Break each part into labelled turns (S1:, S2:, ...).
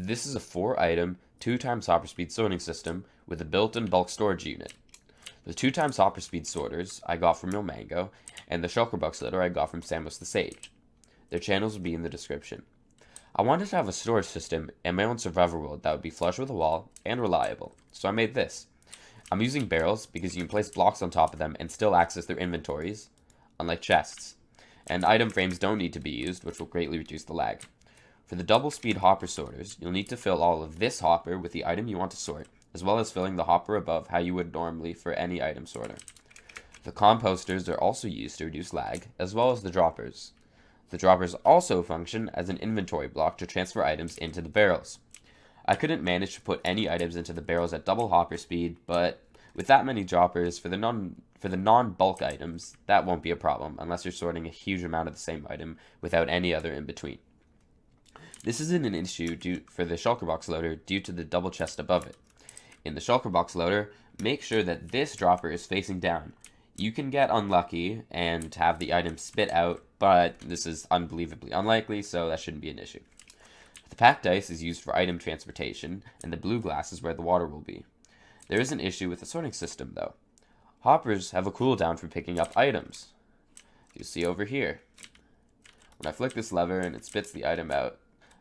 S1: This is a 4-item, 2 times hopper speed sorting system with a built-in bulk storage unit. The 2 times hopper speed sorters I got from lmao, and the shulker box litter I got from Samus the Sage. Their channels will be in the description. I wanted to have a storage system in my own survival world that would be flush with a wall and reliable, so I made this. I'm using barrels because you can place blocks on top of them and still access their inventories, unlike chests. And item frames don't need to be used, which will greatly reduce the lag. For the double speed hopper sorters, you'll need to fill all of this hopper with the item you want to sort, as well as filling the hopper above how you would normally for any item sorter. The composters are also used to reduce lag, as well as the droppers. The droppers also function as an inventory block to transfer items into the barrels. I couldn't manage to put any items into the barrels at double hopper speed, but with that many droppers for the non-bulk items, that won't be a problem unless you're sorting a huge amount of the same item without any other in between. This isn't an issue for the shulker box loader due to the double chest above it. In the shulker box loader, make sure that this dropper is facing down. You can get unlucky and have the item spit out, but this is unbelievably unlikely, so that shouldn't be an issue. The packed ice is used for item transportation, and the blue glass is where the water will be. There is an issue with the sorting system, though. Hoppers have a cooldown for picking up items. You see over here. When I flick this lever and it spits the item out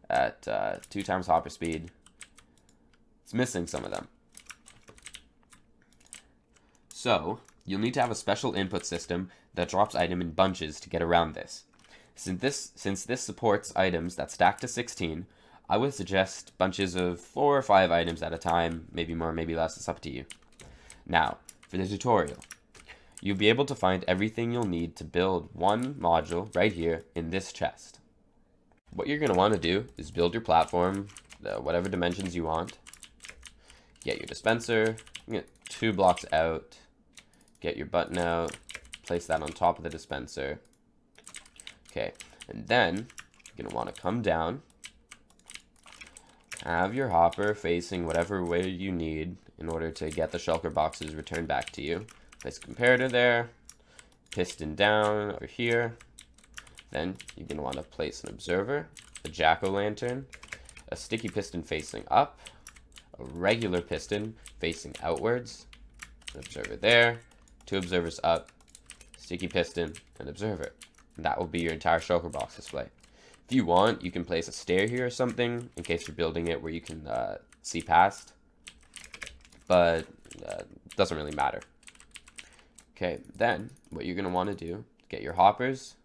S1: at 2 times hopper speed, it's missing some of them. So, you'll need to have a special input system that drops item in bunches to get around this. Since this supports items that stack to 16, I would suggest bunches of 4 or 5 items at a time, maybe more, maybe less, it's up to you. Now, for the tutorial. You'll be able to find everything you'll need to build one module right here in this chest. What you're going to want to do is build your platform, whatever dimensions you want. Get your dispenser, get 2 blocks out, get your button out, place that on top of the dispenser. Okay, and then you're going to want to come down, have your hopper facing whatever way you need in order to get the shulker boxes returned back to you. Place a comparator there, piston down over here. Then you're going to want to place an observer, a jack-o'-lantern, a sticky piston facing up, a regular piston facing outwards, an observer there, 2 observers up, sticky piston, and observer. And that will be your entire shulker box display. If you want, you can place a stair here or something in case you're building it where you can see past, but it doesn't really matter. Okay, then what you're going to want to do, get your hoppers,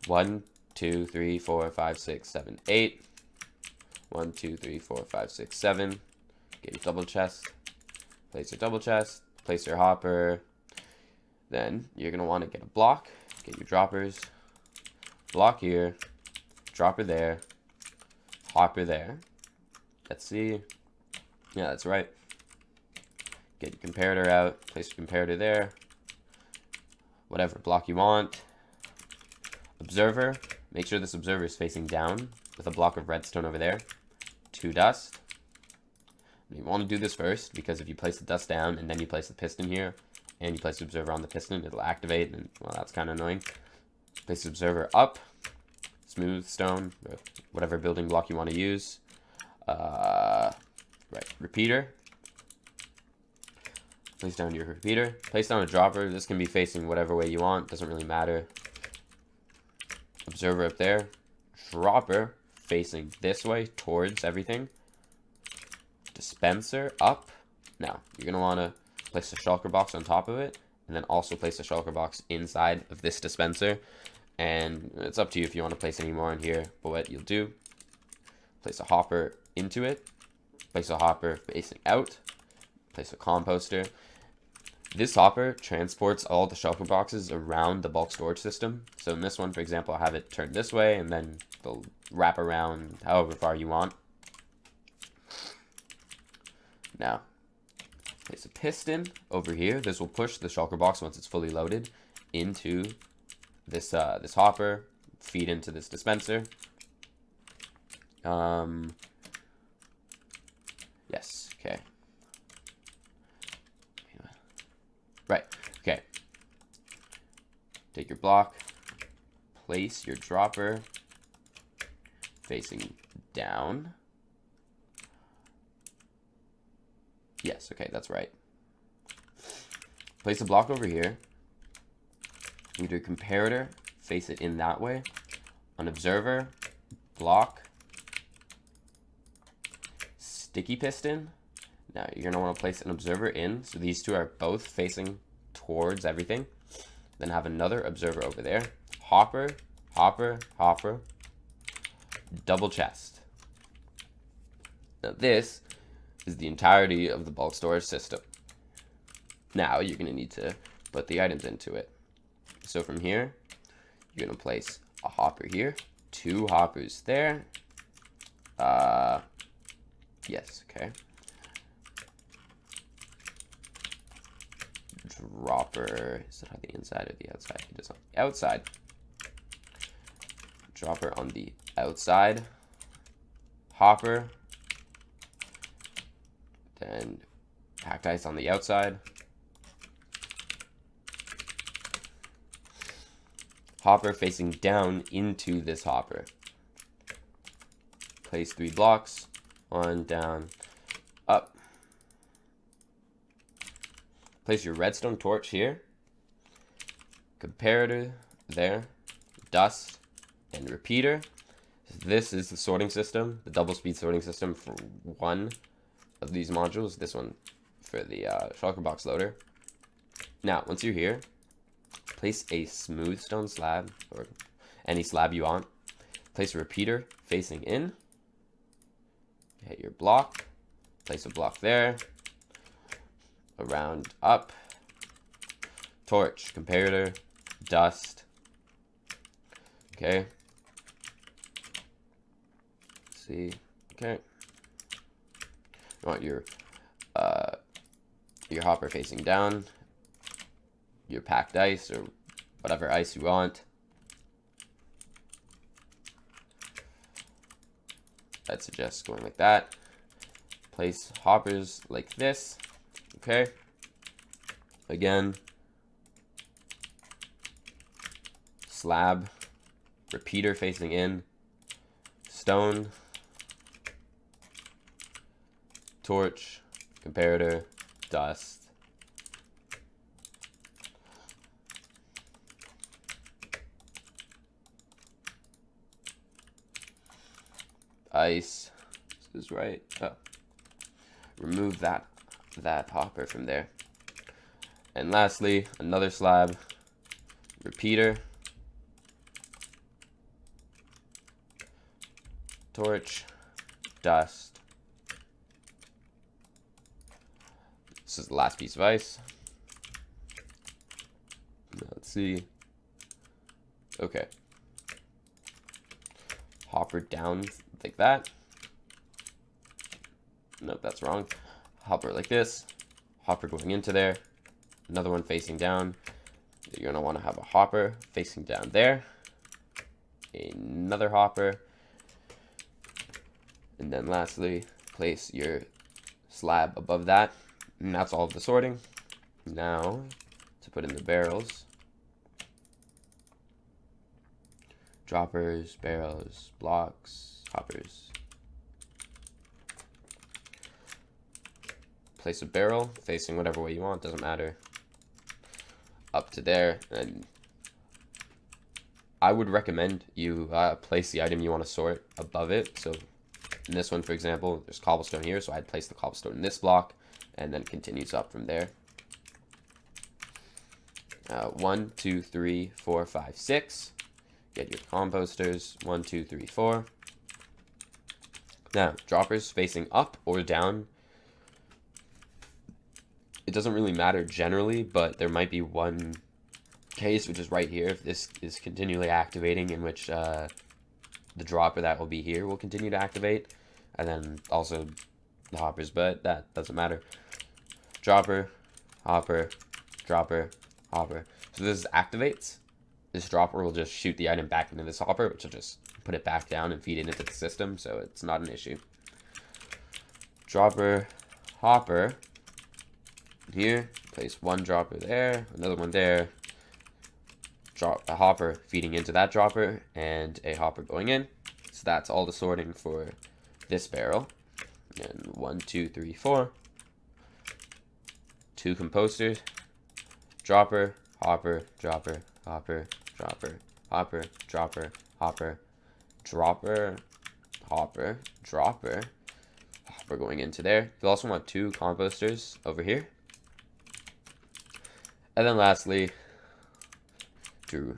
S1: 1, 2, 3, 4, 5, 6, 7, 8, 1, 2, 3, 4, 5, 6, 7, get your double chest, place your double chest, place your hopper, then you're going to want to get a block, get your droppers, block here, dropper there, hopper there. Let's see. Yeah, that's right. Get your comparator out, place your comparator there. Whatever block you want. Observer. Make sure this observer is facing down with a block of redstone over there. 2 dust. You want to do this first because if you place the dust down and then you place the piston here and you place the observer on the piston, it'll activate, and well, that's kind of annoying. Place the observer up. Smooth stone, or whatever building block you want to use. Right, repeater. Place down your repeater. Place down a dropper. This can be facing whatever way you want. Doesn't really matter. Observer up there. Dropper facing this way towards everything. Dispenser up. Now, you're going to want to place the shulker box on top of it. And then also place the shulker box inside of this dispenser. And it's up to you if you want to place any more in here. But what you'll do, place a hopper into it. Place a hopper facing out. Place a composter. This hopper transports all the shulker boxes around the bulk storage system. So in this one, for example, I have it turned this way, and then they'll wrap around however far you want. Now, place a piston over here. This will push the shulker box once it's fully loaded into this this hopper, feed into this dispenser. Yes, okay. Right, okay. Take your block, place your dropper facing down, Yes, okay, that's right. Place a block over here. We do comparator, face it in that way. On observer, block, sticky piston. Now you're gonna want to place an observer in, so these two are both facing towards everything. Then have another observer over there. Hopper, hopper, hopper, double chest. Now this is the entirety of the bulk storage system. Now you're gonna need to put the items into it. So from here, you're gonna place a hopper here, 2 hoppers there. Yes, okay. Dropper, is it on the inside or the outside? It is on the outside. Dropper on the outside. Hopper. Then packed ice on the outside. Hopper facing down into this hopper. Place 3 blocks. 1, down, up. Place your redstone torch here. Comparator there. Dust and repeater. This is the sorting system, the double speed sorting system for one of these modules. This one for the shulker box loader. Now, once you're here, place a smooth stone slab, or any slab you want. Place a repeater facing in. Hit your block. Place a block there. Around, up. Torch, comparator, dust. Okay. Let's see. Okay. You want your hopper facing down. Your packed ice or whatever ice you want. I'd suggest going like that. Place hoppers like this. Okay. Again. Slab. Repeater facing in. Stone. Torch. Comparator. Dust. Ice. This is right. Oh. Remove that hopper from there. And lastly, another slab. Repeater. Torch. Dust. This is the last piece of ice. Let's see. Okay. Hopper down like that. Nope, that's wrong. Hopper like this. Hopper going into there. Another one facing down. You're gonna want to have a hopper facing down there. Another hopper. And then lastly, place your slab above that. And that's all of the sorting. Now, to put in the barrels. Droppers, barrels, blocks, hoppers. Place a barrel facing whatever way you want, doesn't matter. Up to there, and I would recommend you place the item you want to sort above it. So in this one, for example, there's cobblestone here, so I'd place the cobblestone in this block, and then it continues up from there. 1, 2, 3, 4, 5, 6. Get your composters. 1, 2, 3, 4. Now, droppers facing up or down. It doesn't really matter generally, but there might be one case, which is right here. If this is continually activating, in which the dropper that will be here will continue to activate. And then also the hoppers, but that doesn't matter. Dropper, hopper, dropper, hopper. So this activates. This dropper will just shoot the item back into this hopper, which will just put it back down and feed it into the system, so it's not an issue. Dropper, hopper. Here, place one dropper there, another one there. Drop a hopper feeding into that dropper, and a hopper going in. So that's all the sorting for this barrel. And 1, 2, 3, 4. 2 composters, dropper, hopper, dropper, hopper, dropper, hopper, dropper, hopper, dropper, hopper, dropper, hopper going into there. You'll also want 2 composters over here. And then lastly, do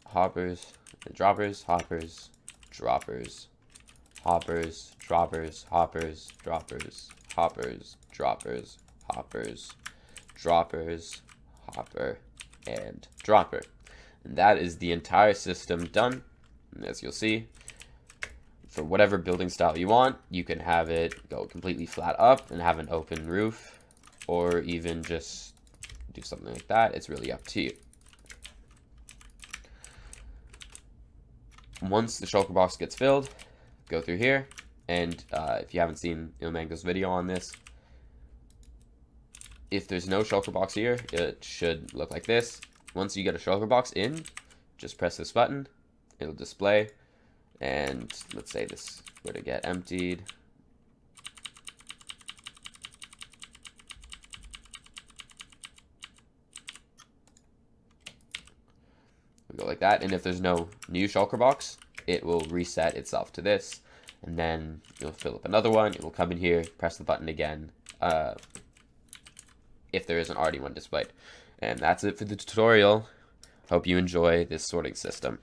S1: hoppers, droppers, hoppers, droppers, hoppers, droppers, hoppers, droppers, hoppers, droppers, hoppers, droppers, hopper, and dropper. And that is the entire system done. And as you'll see, for whatever building style you want, you can have it go completely flat up and have an open roof, or even just do something like that. It's really up to you. Once the shulker box gets filled, go through here, and if you haven't seen lmao's video on this, if there's no shulker box here, it should look like this. Once you get a shulker box in, just press this button, it'll display, and let's say this were to get emptied. We go like that, and if there's no new shulker box, it will reset itself to this, and then you'll fill up another one. It will come in here, press the button again, if there isn't already one displayed. And that's it for the tutorial. Hope you enjoy this sorting system.